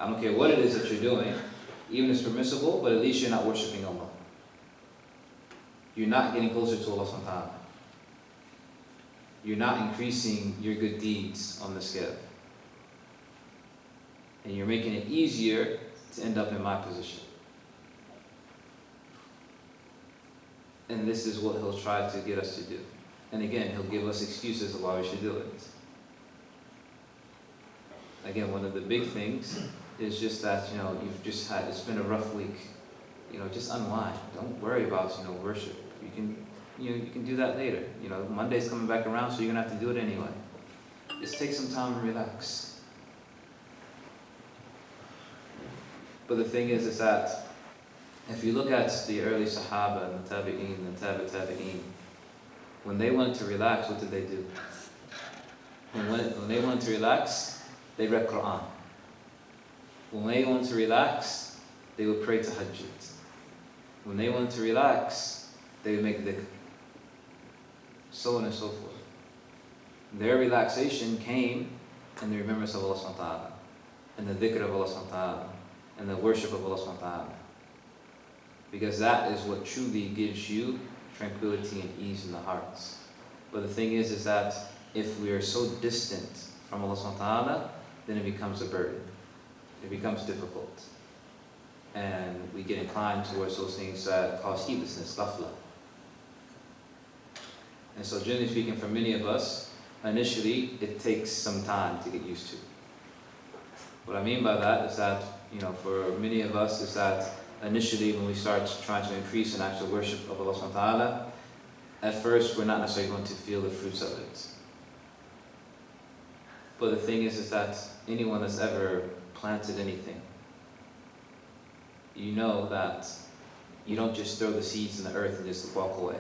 I don't care what it is that you're doing, even if it's permissible, but at least you're not worshipping Allah. You're not getting closer to Allah subhanahu wa ta'ala. You're not increasing your good deeds on the scale. And you're making it easier to end up in my position. And this is what he'll try to get us to do. And again, he'll give us excuses of why we should do it. Again, one of the big things is just that, you've just had, it's been a rough week. Just unwind. Don't worry about, worship. You can do that later. Monday's coming back around, so you're gonna have to do it anyway. Just take some time and relax. But the thing is that if you look at the early Sahaba and the Tabi'een and the Tabi'een, when they wanted to relax, what did they do? When they wanted to relax, they read Quran. When they wanted to relax, they would pray tahajjud. When they wanted to relax, they would make dhikr. So on and so forth. Their relaxation came in the remembrance of Allah subhanahu wa ta'ala, and the dhikr of Allah subhanahu wa ta'ala, and the worship of Allah subhanahu wa ta'ala. Because that is what truly gives you tranquility and ease in the hearts. But the thing is that if we are so distant from Allah subhanahu wa ta'ala, then it becomes a burden. It becomes difficult. And we get inclined towards those things that cause heedlessness, ghafla. And so generally speaking, for many of us, initially it takes some time to get used to. What I mean by that is that, for many of us is that initially when we start trying to increase in actual worship of Allah subhanahu wa ta'ala, at first we're not necessarily going to feel the fruits of it. But the thing is that anyone that's ever planted anything, you know that you don't just throw the seeds in the earth and just walk away.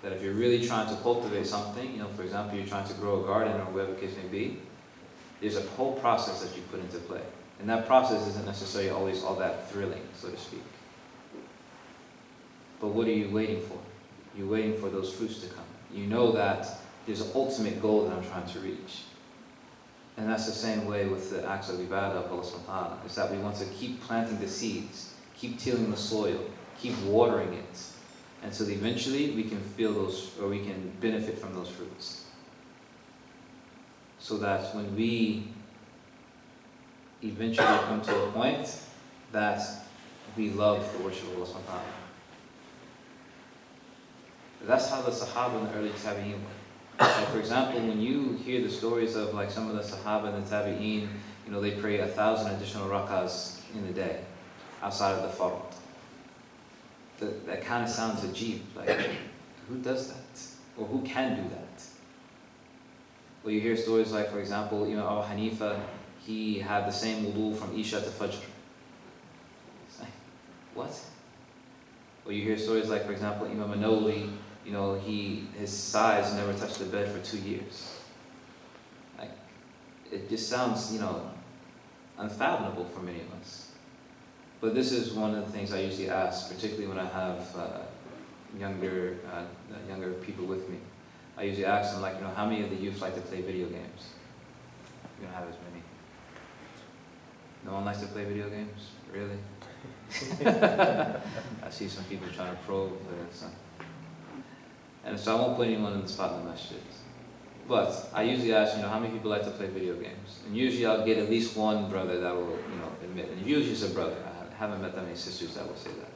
That if you're really trying to cultivate something, for example, you're trying to grow a garden or whatever the case may be, there's a whole process that you put into play. And that process isn't necessarily always all that thrilling, so to speak. But what are you waiting for? You're waiting for those fruits to come. You know that there's an ultimate goal that I'm trying to reach. And that's the same way with the acts of ibadah of Allah subhanahu wa ta'ala. It's that we want to keep planting the seeds, keep tilling the soil, keep watering it, until eventually we can feel those, or we can benefit from those fruits. So that when we eventually come to a point that we love the worship of Allah subhanahu wa ta'ala. That's how the Sahaba and the early Tabi'een were. Like for example, when you hear the stories of like some of the Sahaba and the Tabi'een, they pray 1,000 additional rakahs in a day, outside of the fard. That kind of sounds ajib, like who does that? Or who can do that? Well, you hear stories like, for example, Abu Hanifa, he had the same wudu from Isha to Fajr. It's like, what? Or you hear stories like, for example, Imam Nawawi, his size never touched the bed for 2 years. Like, it just sounds, unfathomable for many of us. But this is one of the things I usually ask, particularly when I have younger people with me. I usually ask them, how many of the youth like to play video games? We don't have as many. No one likes to play video games? Really? I see some people trying to probe this. And so I won't put anyone in the spot in the masjid. But I usually ask, how many people like to play video games? And usually I'll get at least one brother that will, admit. And usually it's a brother. I haven't met that many sisters that will say that.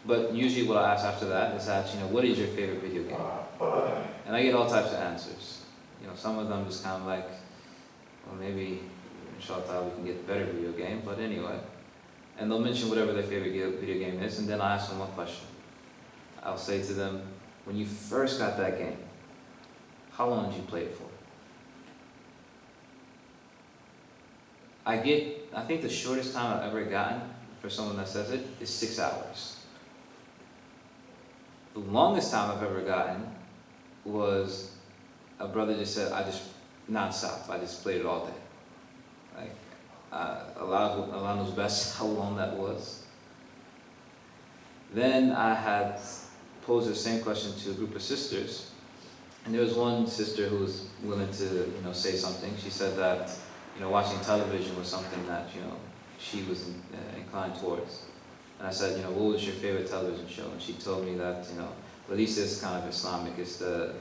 But usually what I ask after that is that, what is your favorite video game? And I get all types of answers. Some of them just kind of like, well, maybe, inshallah, we can get a better video game, but anyway. And they'll mention whatever their favorite video game is, and then I ask them one question. I'll say to them, when you first got that game, how long did you play it for? I think the shortest time I've ever gotten for someone that says it is 6 hours. The longest time I've ever gotten was a brother just said, I just non-stop, I just played it all day. Like, Allah knows best how long that was. Then I had posed the same question to a group of sisters, and there was one sister who was willing to, say something. She said that, watching television was something that, she was inclined towards. And I said, what was your favorite television show? And she told me that, well, at least it's kind of Islamic. It's the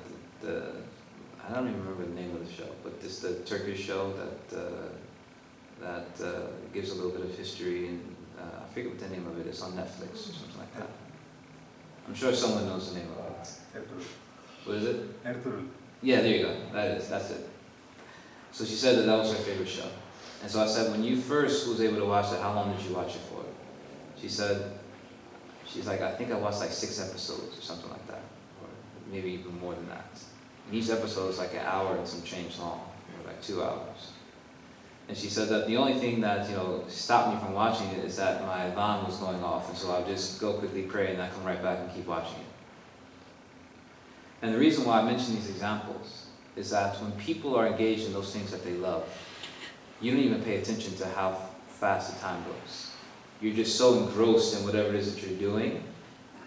I don't even remember the name of the show, but it's the Turkish show that gives a little bit of history, and I forget what the name of it is, on Netflix or something like that. I'm sure someone knows the name of it. What is it? Yeah, there you go. That's it. So she said that was her favorite show. And so I said, when you first was able to watch it, how long did you watch it for? She's like, I think I watched like 6 episodes or something like that, or maybe even more than that. And each episode is like an hour and some change long, or like 2 hours. And she said that the only thing that, stopped me from watching it is that my alarm was going off, and so I'll just go quickly pray and I come right back and keep watching it. And the reason why I mention these examples is that when people are engaged in those things that they love, you don't even pay attention to how fast the time goes. You're just so engrossed in whatever it is that you're doing,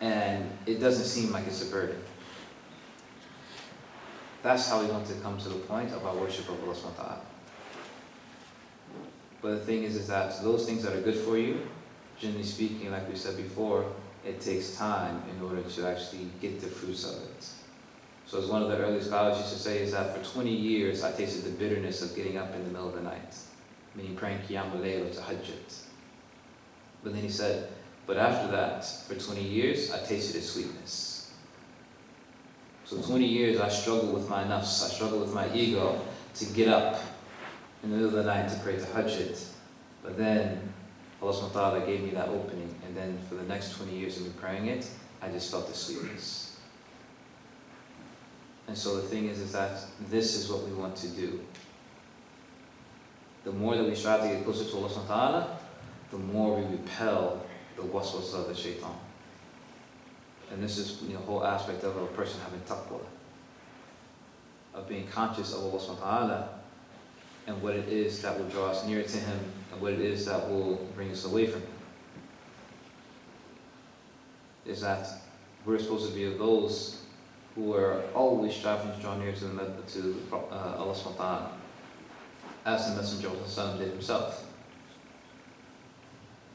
and it doesn't seem like it's a burden. That's how we want to come to the point of our worship of Allah subhanahu wa ta'ala. But the thing is that those things that are good for you, generally speaking, like we said before, it takes time in order to actually get the fruits of it. So as one of the early scholars used to say, is that for 20 years I tasted the bitterness of getting up in the middle of the night, meaning praying Qiyamul Layl or Tahajjud. But then he said, but after that, for 20 years, I tasted its sweetness. So 20 years I struggled with my nafs, I struggled with my ego to get up in the middle of the night to pray Tahajjud. But then Allah subhanahu wa ta'ala gave me that opening, and then for the next 20 years of me praying it, I just felt the sweetness. And so the thing is that this is what we want to do. The more that we strive to get closer to Allah subhanahu wa ta'ala, the more we repel the waswasa of the shaitan. And this is the whole aspect of a person having taqwa, of being conscious of Allah subhanahu wa ta'ala and what it is that will draw us nearer to Him and what it is that will bring us away from Him. Is that we're supposed to be of those who are always striving to draw near to Allah subhanahu wa ta'ala, as the Messenger of Allah did himself.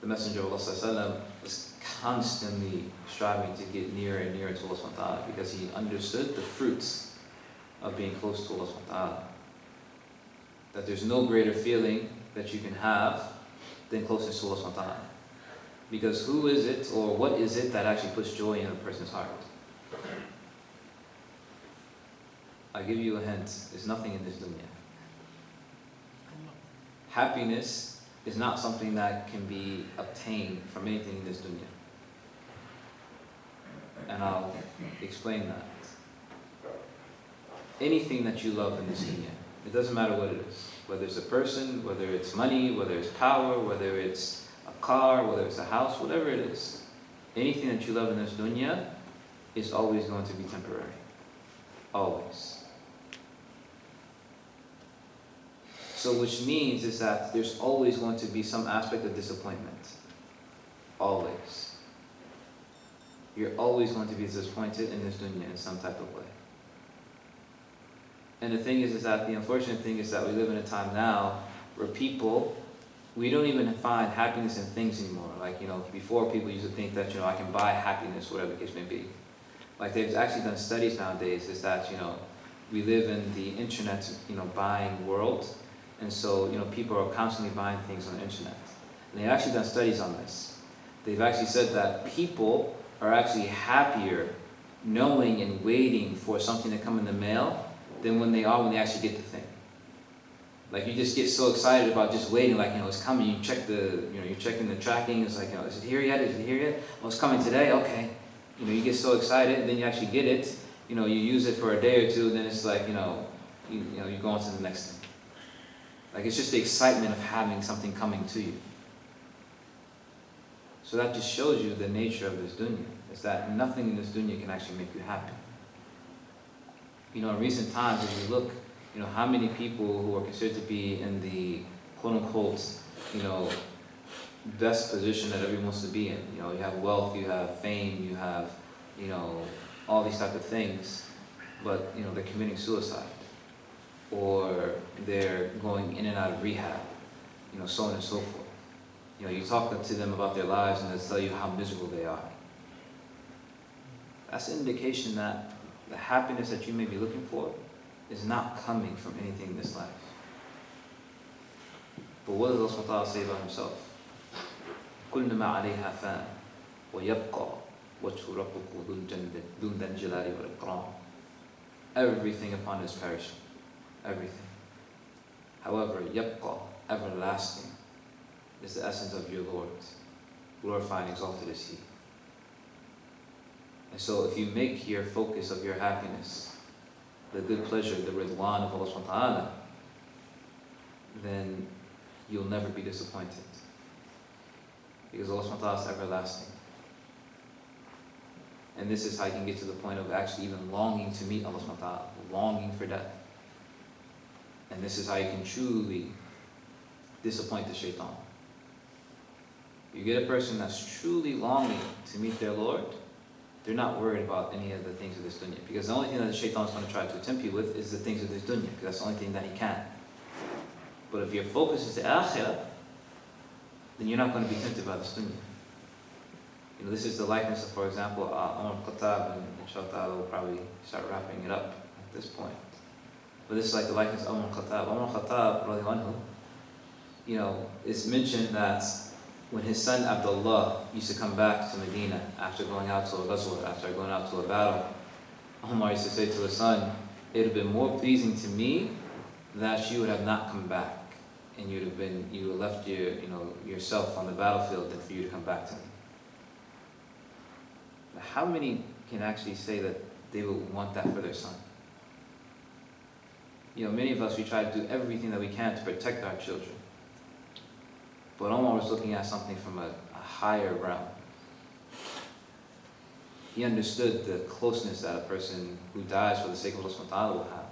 The Messenger of Allah was constantly striving to get nearer and nearer to Allah subhanahu wa ta'ala because he understood the fruits of being close to Allah subhanahu wa ta'ala. That there's no greater feeling that you can have than closeness to Allah subhanahu wa ta'ala. Because who is it or what is it that actually puts joy in a person's heart? I'll give you a hint. There's nothing in this dunya. Happiness is not something that can be obtained from anything in this dunya. And I'll explain that. Anything that you love in this dunya, it doesn't matter what it is. Whether it's a person, whether it's money, whether it's power, whether it's a car, whether it's a house, whatever it is. Anything that you love in this dunya is always going to be temporary. Always. So which means is that there's always going to be some aspect of disappointment. Always. You're always going to be disappointed in this dunya in some type of way. And the thing is that the unfortunate thing is that we live in a time now where people, we don't even find happiness in things anymore. Like, before people used to think that, I can buy happiness, whatever the case may be. Like they've actually done studies nowadays is that, we live in the internet, buying world. And so, people are constantly buying things on the internet. And they've actually done studies on this. They've actually said that people are actually happier knowing and waiting for something to come in the mail than when they actually get the thing. Like you just get so excited about just waiting, like, it's coming, you check you're checking the tracking, it's like, is it here yet? Is it here yet? Oh, it's coming today, okay. You get so excited, and then you actually get it, you use it for a day or two, then it's like, you go on to the next thing. Like it's just the excitement of having something coming to you. So that just shows you the nature of this dunya, is that nothing in this dunya can actually make you happy. In recent times, if you look, how many people who are considered to be in the quote-unquote, best position that everyone wants to be in. You have wealth, you have fame, you have, all these type of things, but, they're committing suicide. or they're going in and out of rehab, so on and so forth. You talk to them about their lives and they'll tell you how miserable they are. That's an indication that the happiness that you may be looking for is not coming from anything in this life. But what does Allah SWT say about Himself? كل ما عليها فان ويبقى وجه ربك ذو الجلال والإكرام. Everything upon it is perishing. Everything. However, يبقى, everlasting, is the essence of your Lord. Glorified and exalted is He. And so if you make your focus of your happiness the good pleasure, the ridwan of Allah subhanahu wa ta'ala, then you'll never be disappointed. Because Allah subhanahu wa ta'ala is everlasting. And this is how you can get to the point of actually even longing to meet Allah subhanahu wa ta'ala, longing for death. And this is how you can truly disappoint the shaitan. You get a person that's truly longing to meet their Lord, they're not worried about any of the things of this dunya. Because the only thing that the shaitan is going to try to tempt you with is the things of this dunya, because that's the only thing that he can. But if your focus is the akhirah, then you're not going to be tempted by this dunya. This is the likeness of, for example, Umar Khattab, and inshallah we'll probably start wrapping it up at this point. But this is like the likeness of Umar Khattab. Umar Khattab, radiallahu anhu, it's mentioned that when his son Abdullah used to come back to Medina after going out to a ghazwa, after going out to a battle, Umar used to say to his son, it would have been more pleasing to me that you would have not come back and you would have left yourself on the battlefield than for you to come back to me. How many can actually say that they would want that for their son? Many of us, we try to do everything that we can to protect our children. But Omar was looking at something from a higher realm. He understood the closeness that a person who dies for the sake of Allah subhanahu wa ta'ala will have.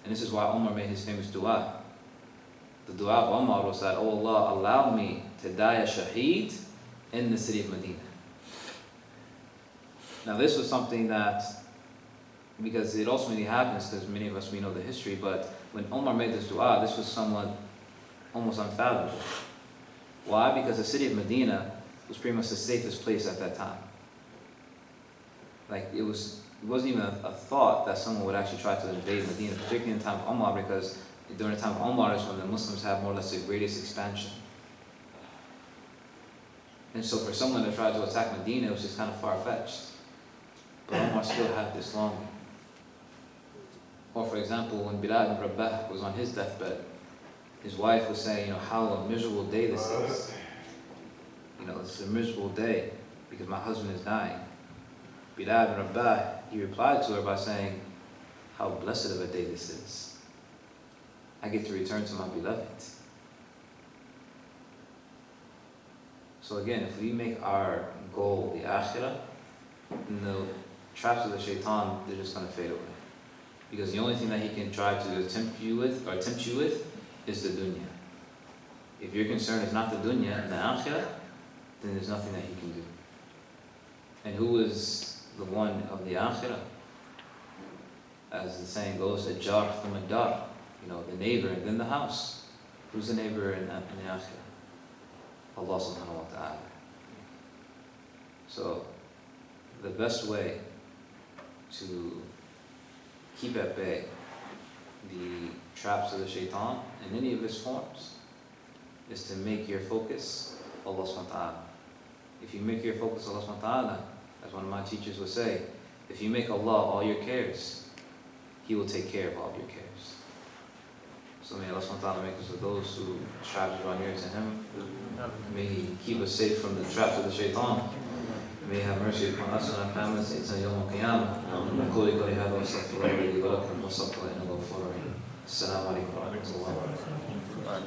And this is why Omar made his famous dua. The dua of Omar was that, oh Allah, allow me to die a shaheed in the city of Medina. Now this was something that, because it ultimately happens, because many of us, we know the history, but when Omar made this dua, this was somewhat almost unfathomable. Why? Because the city of Medina was pretty much the safest place at that time. Like it wasn't even a thought that someone would actually try to invade Medina, particularly in the time of Omar, because during the time of Omar is when the Muslims had more or less the greatest expansion. And so for someone to try to attack Medina, it was just kind of far-fetched. But Omar still had this longing. Or for example, when Bilal ibn Rabah was on his deathbed, his wife was saying, how a miserable day this is. It's a miserable day because my husband is dying. Bilal ibn Rabah, he replied to her by saying, how blessed of a day this is. I get to return to my beloved. So again, if we make our goal the akhirah, then the traps of the shaitan, they're just going to fade away. Because the only thing that he can try to tempt you with is the dunya. If your concern is not the dunya and the akhirah, then there's nothing that he can do. And who is the one of the akhirah? As the saying goes, Ajar thumma dar, the neighbor and then the house. Who's the neighbor in the akhirah? Allah subhanahu wa ta'ala. So, the best way to keep at bay the traps of the shaitan in any of his forms is to make your focus Allah subhanahu wa ta'ala. If you make your focus Allah subhanahu wa ta'ala, as one of my teachers would say, if you make Allah all your cares, He will take care of all your cares. So may Allah subhanahu wa ta'ala make us of those who strive to draw near to Him. May He keep us safe from the traps of the shaitan. May He have mercy upon us and our families. It's يوم القيامة. نقول قولي هذا واستغفر الله لي ولكم واستغفر الله إنه غفور رحيم. السلام عليكم ورحمة الله وبركاته.